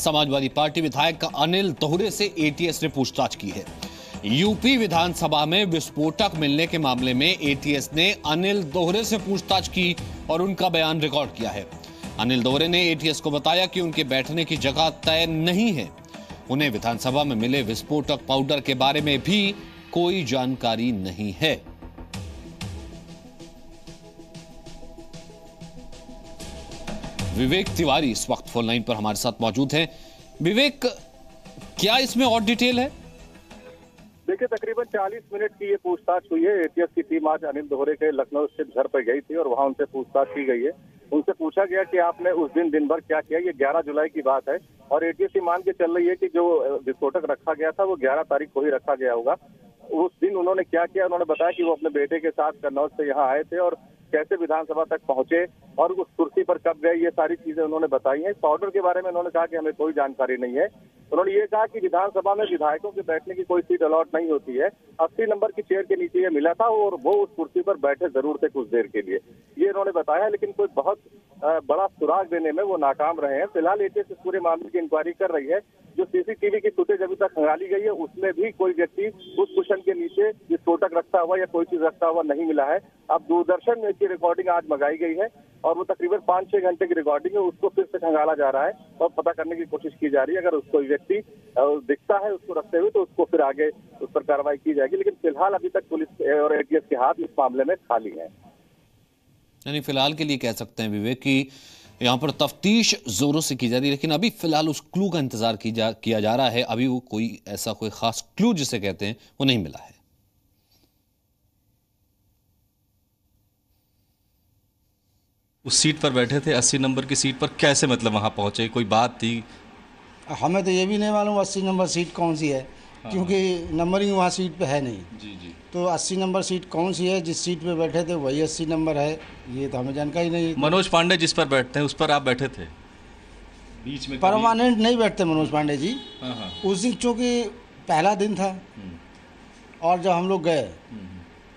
Samajwadi party विधायक अनिल दोहरे से एटीएस ने पूछताछ की है। यूपी विधानसभा में विस्फोटक मिलने के मामले में एटीएस ने अनिल दोहरे से पूछताछ की और उनका बयान रिकॉर्ड किया है। अनिल दोहरे ने एटीएस को बताया कि उनके बैठने की जगह तय नहीं है। उन्हें विधानसभा में मिले विस्फोटक पाउडर के बारे में भी कोई जानकारी नहीं है। विवेक तिवारी इस वक्त फोन लाइन पर हमारे साथ मौजूद हैं। विवेक, क्या इसमें और डिटेल है? देखिए, तकरीबन 40 मिनट की ये पूछताछ हुई है। एटीएस की टीम आज अनिल दोहरे के लखनऊ स्थित घर पर गई थी और वहां उनसे पूछताछ की गई है। उनसे पूछा गया कि आपने उस दिन भर क्या किया। ये 11 जुलाई की बात है और एटीएस की मान के चल रही है कि जो विस्फोटक रखा गया था वो 11 तारीख को ही रखा गया होगा। उस दिन उन्होंने क्या किया, उन्होंने बताया कि वो अपने बेटे के साथ कन्नौज से यहाँ आए थे और कैसे विधानसभा तक पहुंचे और उस कुर्सी पर कब गए, ये सारी चीजें उन्होंने बताई हैं। पाउडर के बारे में उन्होंने कहा कि हमें कोई जानकारी नहीं है। उन्होंने ये कहा कि विधानसभा में विधायकों के बैठने की कोई सीट अलॉट नहीं होती है। 80 नंबर की चेयर के नीचे ये मिला था और वो उस कुर्सी पर बैठे जरूर थे कुछ देर के लिए, ये उन्होंने बताया। लेकिन कोई बहुत बड़ा सुराग देने में वो नाकाम रहे हैं। फिलहाल एटीएस इस पूरे मामले की इंक्वायरी कर रही है। जो सीसीटीवी की फुटेज अभी तक खंगाली गई है उसमें भी कोई व्यक्ति उस कुशन के नीचे विस्फोटक रखता हुआ या कोई चीज रखता हुआ नहीं मिला है। अब दूरदर्शन में इसकी रिकॉर्डिंग आज मंगाई गई है और वो तकरीबन 5-6 घंटे की रिकॉर्डिंग है, उसको फिर से खंगाला जा रहा है और पता करने की कोशिश की जा रही है। अगर कोई व्यक्ति दिखता है उसको रखते हुए तो उसको फिर आगे उस पर कार्रवाई की जाएगी। लेकिन फिलहाल अभी तक पुलिस और एटीएस के हाथ इस मामले में खाली है। यानी फिलहाल के लिए कह सकते हैं विवेक कि यहाँ पर तफ्तीश जोरों से की जा रही है, लेकिन अभी फिलहाल उस क्लू का इंतजार किया जा रहा है। अभी वो कोई ऐसा कोई खास क्लू जिसे कहते हैं वो नहीं मिला है। उस सीट पर बैठे थे, 80 नंबर की सीट पर, कैसे मतलब वहां पहुंचे? कोई बात थी? हमें तो ये भी नहीं मालूम 80 नंबर सीट कौन सी है, क्योंकि नंबरिंग वहाँ सीट पे है नहीं। जी। तो 80 नंबर सीट कौन सी है, जिस सीट पे बैठे थे वही 80 नंबर है, ये तो हमें जानकारी नहीं है। मनोज पांडे जिस पर बैठते हैं उस पर आप बैठे थे बीच में? परमानेंट नहीं बैठते मनोज पांडे जी। उस दिन चूँकि पहला दिन था और जब हम लोग गए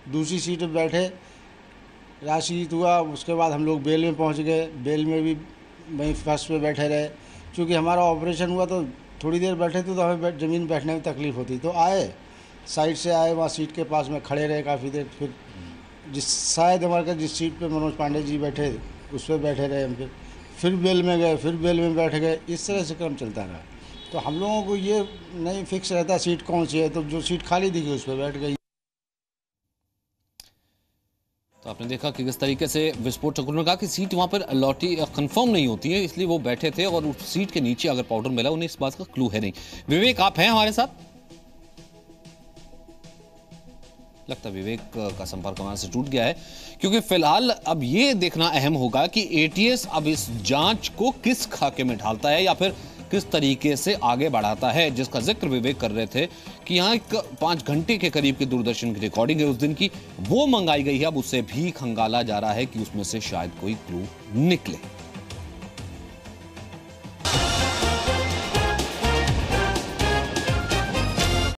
दूसरी सीट पर बैठे, राजनीति हुआ, उसके बाद हम लोग बेल में पहुंच गए। बेल में भी वहीं फर्स्ट पे बैठे रहे। क्योंकि हमारा ऑपरेशन हुआ तो थोड़ी देर बैठे थे तो हमें ज़मीन बैठने में तकलीफ़ होती, तो आए साइड से आए, वहाँ सीट के पास में खड़े रहे काफ़ी देर। फिर शायद हमारे जिस सीट पे मनोज पांडे जी बैठे उस पर बैठे रहे हम। फिर बेल में गए, फिर बेल में बैठ गए। इस तरह से क्रम चलता रहा। तो हम लोगों को ये नहीं फिक्स रहता सीट कौन सी है, तो जो सीट खाली दिखी उस पर बैठ गई। तो आपने देखा कि किस तरीके से विस्फोटकों ने कहा कि सीट वहां पर अलॉटी कंफर्म नहीं होती है, इसलिए वो बैठे थे और उस सीट के नीचे अगर पाउडर मिला उन्हें इस बात का क्लू है नहीं। विवेक, आप हैं हमारे साथ? लगता है विवेक का संपर्क हमारे से टूट गया है, क्योंकि फिलहाल अब ये देखना अहम होगा कि एटीएस अब इस जांच को किस खाके में ढालता है या फिर किस तरीके से आगे बढ़ाता है, जिसका जिक्र विवेक कर रहे थे कि यहाँ एक 5 घंटे के करीब की दूरदर्शन की रिकॉर्डिंग है उस दिन की, वो मंगाई गई है। अब उसे भी खंगाला जा रहा है कि उसमें से शायद कोई क्लू निकले।